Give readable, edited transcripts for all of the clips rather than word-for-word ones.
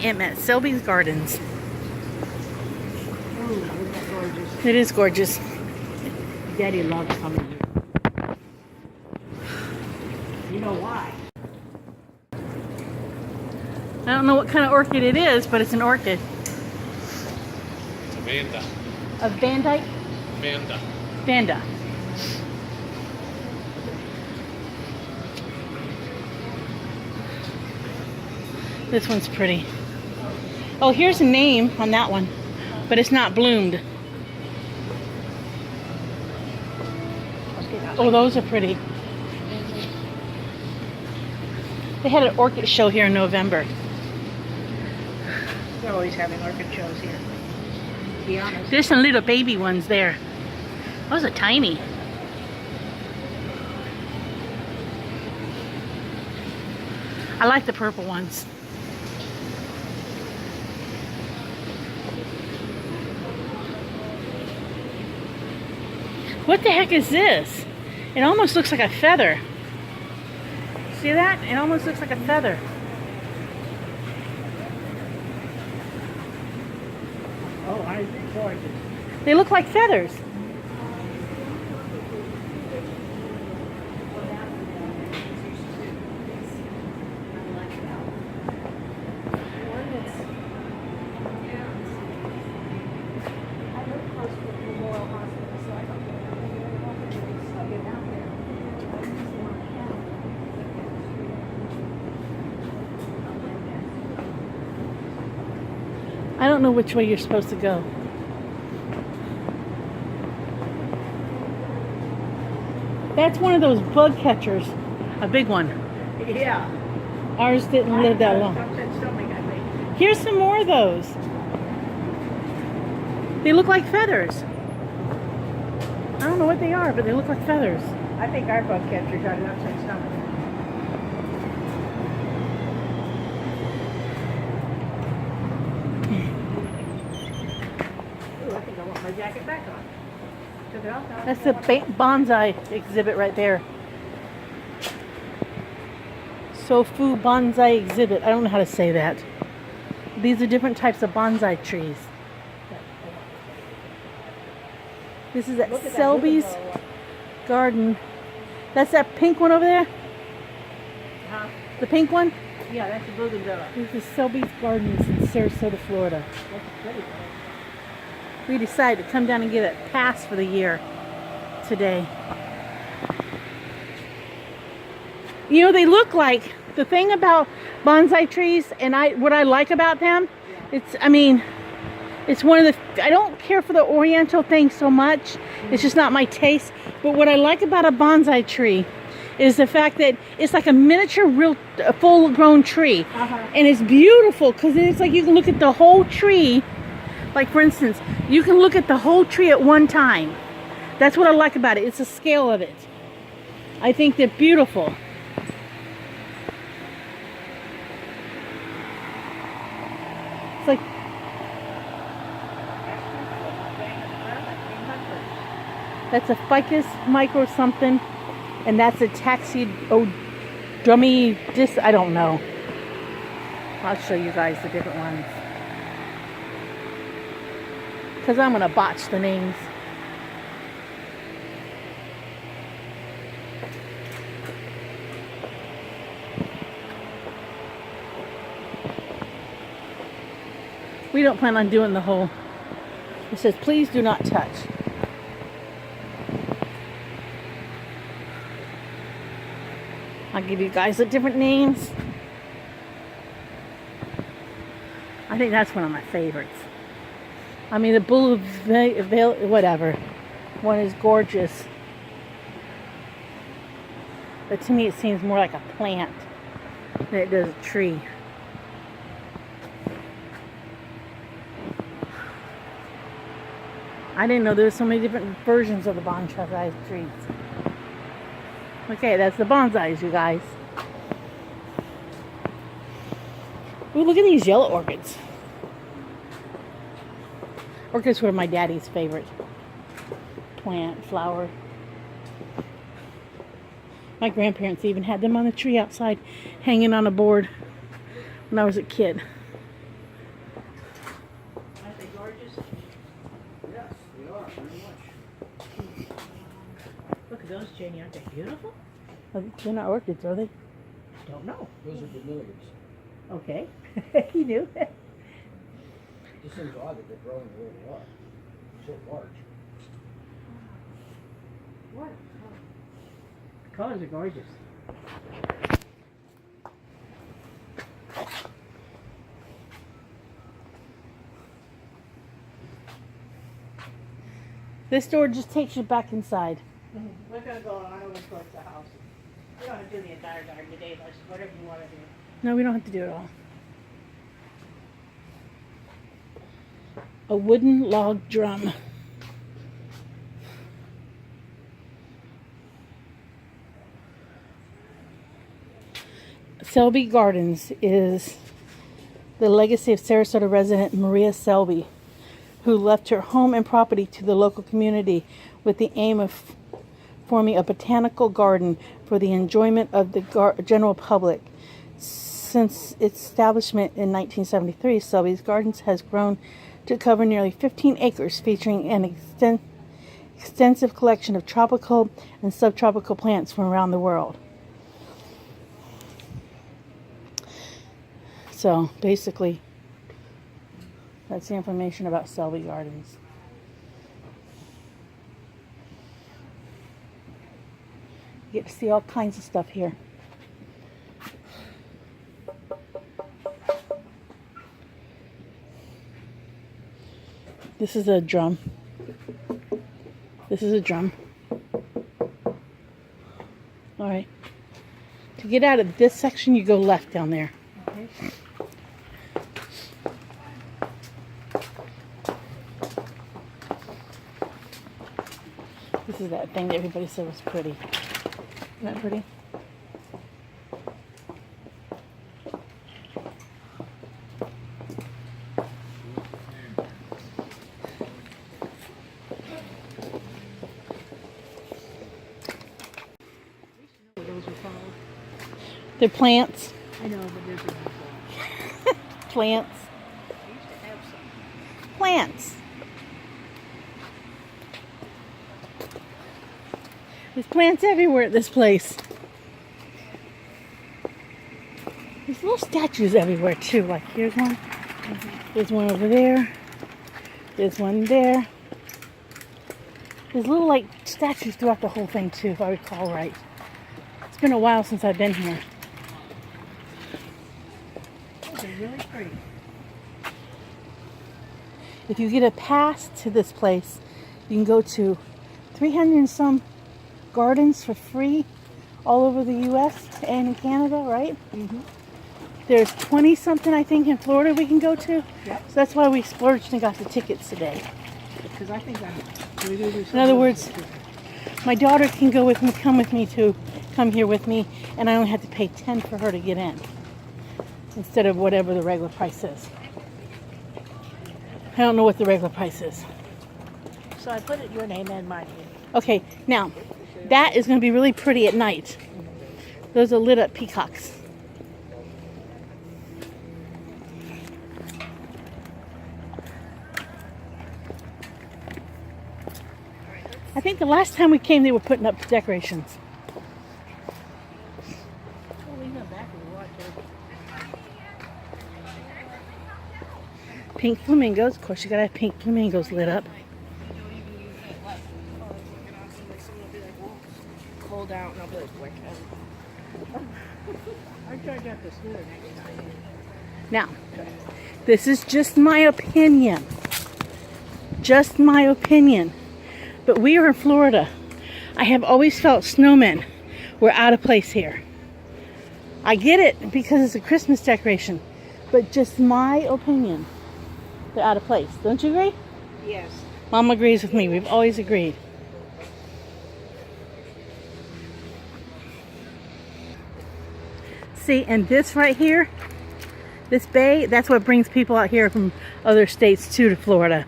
am at Selby's Gardens. Oh, isn't that gorgeous? It is gorgeous. Daddy loves coming here. You know why? I don't know what kind of orchid it is, but it's an orchid. It's a Vanda. A Van Dyke? Vanda. Vanda. This one's pretty. Oh, here's a name on that one, but it's not bloomed. Oh, those are pretty. They had an orchid show here in November. They're always having orchid shows here. To be honest. There's some little baby ones there. Those are tiny. I like the purple ones. What the heck is this? It almost looks like a feather. See that? It almost looks like a feather. Oh, I think gorgeous. They look like feathers. I don't know which way you're supposed to go. That's one of those bug catchers. A big one. Yeah. Ours didn't live that long. Here's some more of those. They look like feathers. I don't know what they are, but they look like feathers. I think our bug catcher got an upside stomach. Ooh, I think I want my jacket back on. Took it off now. That's the bonsai exhibit right there. Sofu bonsai exhibit. I don't know how to say that. These are different types of bonsai trees. This is at Selby's Garden. That's that pink one over there? Huh? The pink one? Yeah, that's a bougainvillea. This is Selby's Gardens in Sarasota, Florida. That's pretty. We decided to come down and get a pass for the year today. You know, they look like, the thing about bonsai trees, and what I like about them, it's one of the, I don't care for the oriental thing so much. It's just not my taste. But what I like about a bonsai tree is the fact that it's like a miniature, full-grown tree. And it's beautiful because it's like you can look at the whole tree. Like, for instance, you can look at the whole tree at one time. That's what I like about it. It's the scale of it. I think they're beautiful. It's like, that's a ficus micro something, and that's a taxidermy I don't know. I'll show you guys the different ones, because I'm gonna botch the names. We don't plan on doing the whole. It says, please do not touch. I'll give you guys the different names. I think that's one of my favorites. I mean, the blue veil, whatever. One is gorgeous. But to me, it seems more like a plant than it does a tree. I didn't know there were so many different versions of the bonsai trees. Okay, that's the bonsais, you guys. Ooh, look at these yellow orchids. Orchids were my daddy's favorite plant, flower. My grandparents even had them on a tree outside, hanging on a board when I was a kid. Those, Jenny, aren't they beautiful? They're not orchids, are they? Don't know. Those are bromeliads. Okay. He knew. It just seems odd that they're growing a little lot. So large. What? The colors are gorgeous. This door just takes you back inside. We're going to go on over towards the house. We don't have to do the entire garden today, but whatever you want to do. No, we don't have to do it all. A wooden log drum. Selby Gardens is the legacy of Sarasota resident Maria Selby, who left her home and property to the local community with the aim of forming a botanical garden for the enjoyment of the general public. Since its establishment in 1973, Selby's Gardens has grown to cover nearly 15 acres, featuring an extensive collection of tropical and subtropical plants from around the world. So basically, that's the information about Selby Gardens. You get to see all kinds of stuff here. This is a drum. This is a drum. All right. To get out of this section, you go left down there. Okay. This is that thing that everybody said was pretty. Isn't that pretty? What those are called? They're plants. I know, but there's a name for them. Plants. I used to have some. Plants. There's plants everywhere at this place. There's little statues everywhere too. Like here's one. There's one over there. There's one there. There's little like statues throughout the whole thing too, if I recall right. It's been a while since I've been here. Those are really pretty. If you get a pass to this place, you can go to 300 and some gardens for free all over the U.S. and in Canada, right? Mm-hmm. There's 20 something, I think, in Florida we can go to. Yep. So that's why we splurged and got the tickets today. Because I think In other words, my daughter can go with me, come here with me, and I only have to pay 10 for her to get in instead of whatever the regular price is. I don't know what the regular price is. So I put it your name and mine. Okay, now that is going to be really pretty at night. Those are lit up peacocks. I think the last time we came, they were putting up decorations. Oh, leave them back in the water. Pink flamingos. Of course, you gotta have pink flamingos lit up. Cold out and I'll be like, I charge out the sewer next time. Now, this is just my opinion. Just my opinion. But we are in Florida. I have always felt snowmen were out of place here. I get it because it's a Christmas decoration, but just my opinion. They're out of place. Don't you agree? Yes. Mom agrees with me. We've always agreed. See, and this right here, this bay, that's what brings people out here from other states too to Florida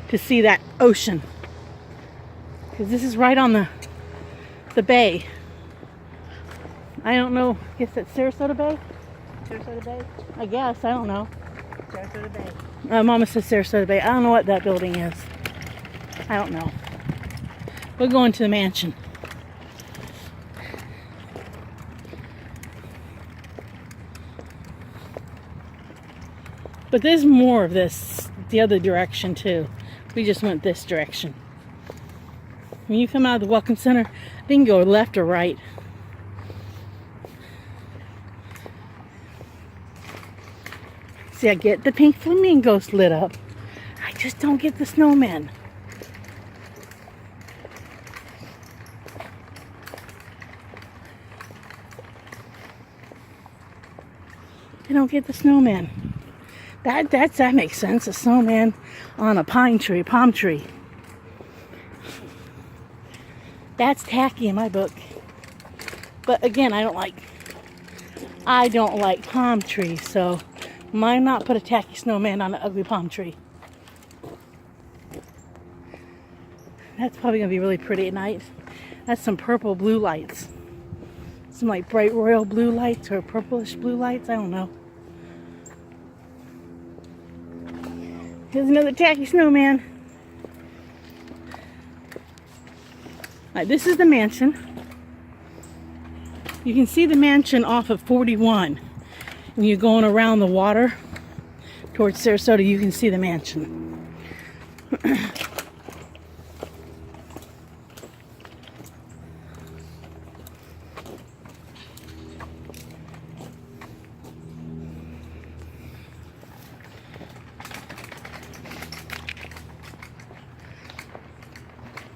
to see that ocean. Because this is right on the bay. I don't know. I guess that's Sarasota Bay? Sarasota Bay? I guess. I don't know. Sarasota Bay. Mama says Sarasota Bay. I don't know what that building is. I don't know. We're going to the mansion. But there's more of this the other direction too. We just went this direction. When you come out of the Welcome Center, I think you go left or right. See, I get the pink flamingos lit up. I just don't get the snowmen. I don't get the snowman. That makes sense. A snowman on a palm tree. That's tacky in my book. But again, I don't like palm trees, so why not put a tacky snowman on an ugly palm tree? That's probably gonna be really pretty at night. That's some purple blue lights. Some like bright royal blue lights or purplish blue lights, I don't know. Here's another tacky snowman. Alright, this is the mansion. You can see the mansion off of 41. When you're going around the water towards Sarasota, you can see the mansion.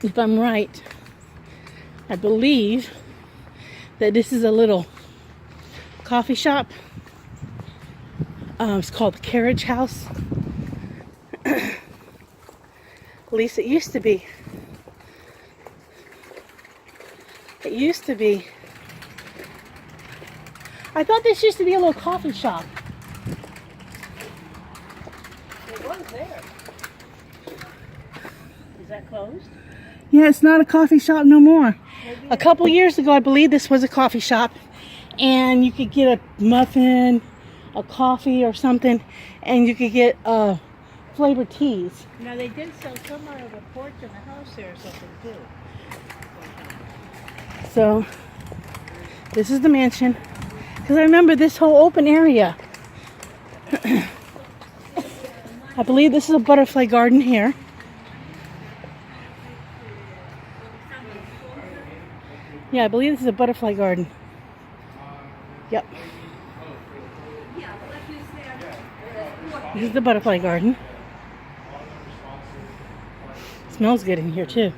If I'm right, I believe that this is a little coffee shop. It's called the Carriage House. At least it used to be. It used to be. I thought this used to be a little coffee shop. It was there. Is that closed? Yeah, it's not a coffee shop no more. A couple years ago, I believe this was a coffee shop, and you could get a muffin, a coffee or something, and you could get flavored teas. Now they did sell some out of the porch in the house there or something too. So this is the mansion, because I remember this whole open area. I believe this is a butterfly garden here. Yeah, I believe this is a butterfly garden. Yep. This is the butterfly garden. Smells good in here too.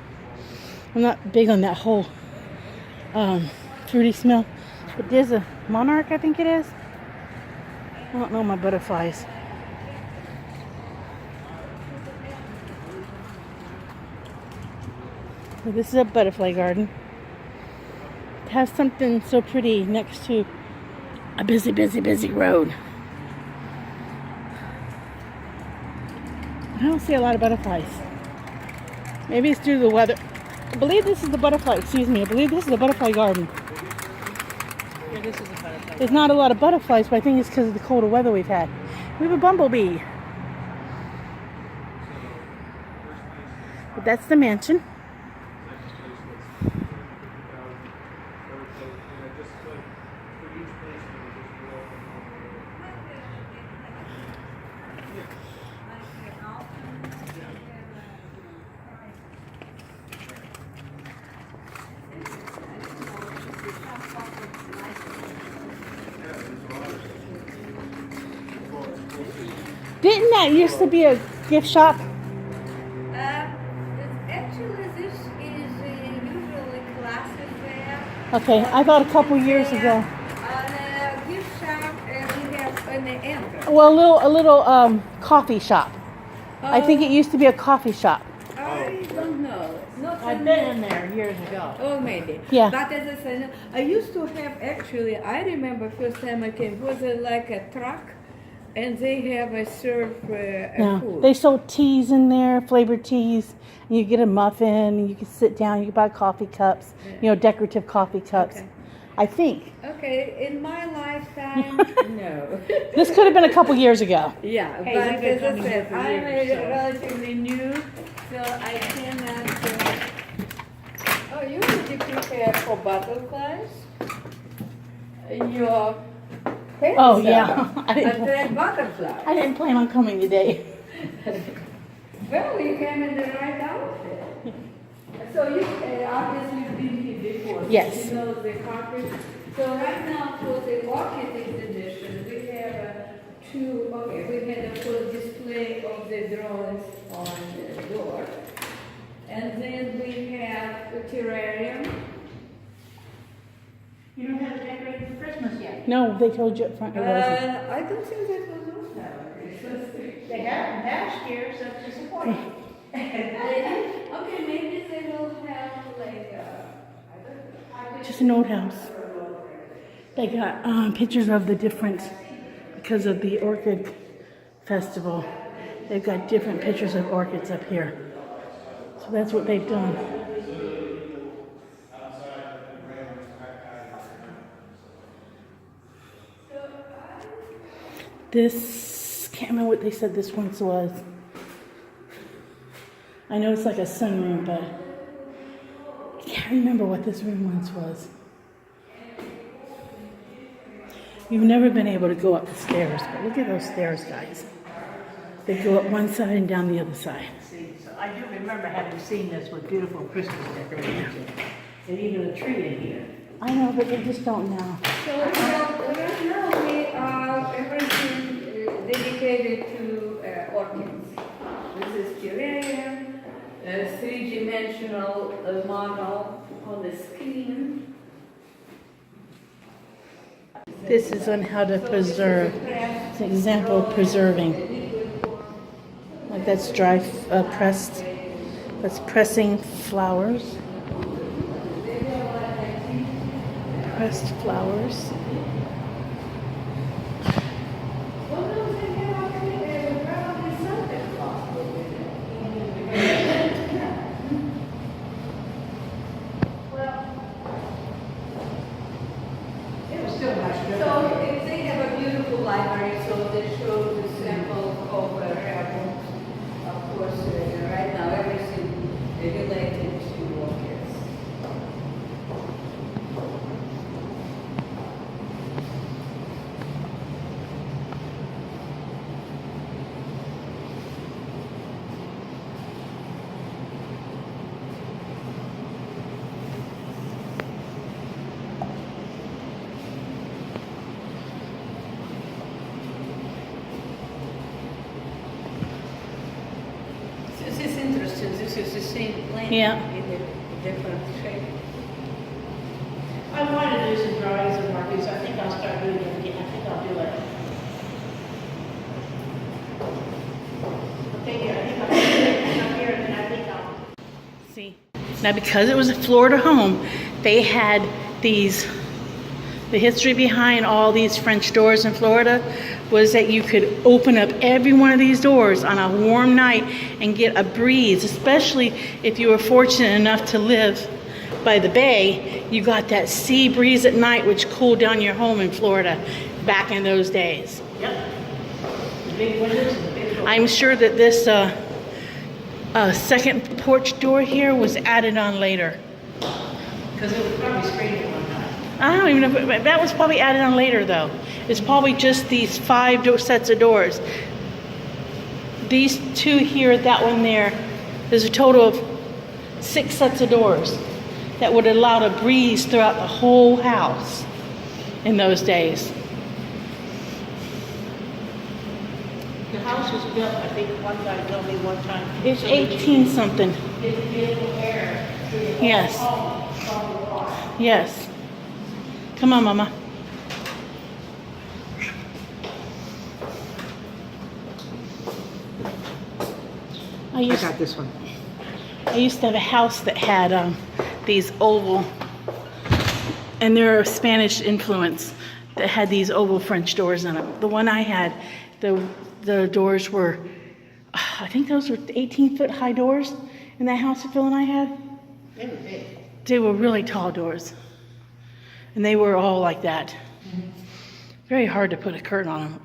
I'm not big on that whole fruity smell. But there's a monarch, I think it is. I don't know my butterflies. So this is a butterfly garden. It has something so pretty next to a busy, busy, busy road. I don't see a lot of butterflies. Maybe it's due to the weather. I believe this is the butterfly, excuse me. I believe this is the butterfly garden. Yeah, this is a butterfly. There's not a lot of butterflies, but I think it's because of the colder weather we've had. We have a bumblebee. But that's the mansion. Didn't that used to be a gift shop? Actually, this is usually classes there. Okay, I thought a couple years ago. On a gift shop, we have an entrance. Well, a little coffee shop. I think it used to be a coffee shop. I don't know. Not I've been in there years ago. Oh, maybe. Yeah. But as I said, I used to have actually, I remember first time I came, was like a truck, and they have a serve Yeah. food. They sold teas in there, flavored teas. And you get a muffin, and you can sit down. You can buy coffee cups, decorative coffee cups. Okay. I think. Okay, in my lifetime, no. This could have been a couple years ago. Yeah, Hey, but we've been as I coming here said, for I'm years, so- relatively new, so I cannot. Oh, you need to prepare for butterflies. Your Oh, yeah. I a didn't, red butterfly. I didn't plan on coming today. Well, you came in the right outfit. So you obviously you've been here before. So Yes. you know the carpet. So right now for the orchid exhibition, we have we had a full display of the drawings on the door. And then we have a terrarium. You don't have it decorated for Christmas yet. No, they told you up front it wasn't. I don't think that was on that. They had them last year, so it's disappointing. Okay, maybe they will have like, I don't know. Just an old house. They got pictures of the different, because of the orchid festival, they've got different pictures of orchids up here. So that's what they've done. This, can't remember what they said this once was. I know it's like a sunroom, but I can't remember what this room once was. You've never been able to go up the stairs, but look at those stairs, guys. They go up one side and down the other side. See, so I do remember having seen this with beautiful Christmas decorations and even a tree in here. I know, but they just don't know. So right now we are everything dedicated to orchids. This is terrarium, three-dimensional model on the screen. This is on how to preserve. It's an example of preserving. Like that's dry pressed. That's pressing flowers. Pressed flowers. It was still nice. So if they have a beautiful library, so they show the sample of rare books. Of course, right now everything related to orchids. This is interesting. This is the same plant Yeah. in a different shape. I wanted to do some drawings of Marcus. I think I'll start doing it again. I think I'll do it. Okay, here, I think I'll do it up here and then I think I'll. See, now because it was a Florida home, they had these, the history behind all these French doors in Florida was that you could open up every one of these doors on a warm night and get a breeze, especially if you were fortunate enough to live by the bay. You got that sea breeze at night, which cooled down your home in Florida back in those days. Yep. The big windows and the big doors. I'm sure that this second porch door here was added on later. Because it was probably screened at one time. I don't even know, but that was probably added on later though. It's probably just these 5 sets of doors. These 2 here, that one there, there's a total of 6 sets of doors that would allow a breeze throughout the whole house in those days. The house was built, I think one guy told me one time. It's 18 something. It's beautiful air through the whole Yes. home from the water. Yes. Come on, Mama. I used this one. I used to have a house that had these oval, and they're of Spanish influence, that had these oval French doors on them. The one I had, the doors were, I think those were 18-foot high doors in that house that Phil and I had. They were big. They were really tall doors, and they were all like that. Very hard to put a curtain on them.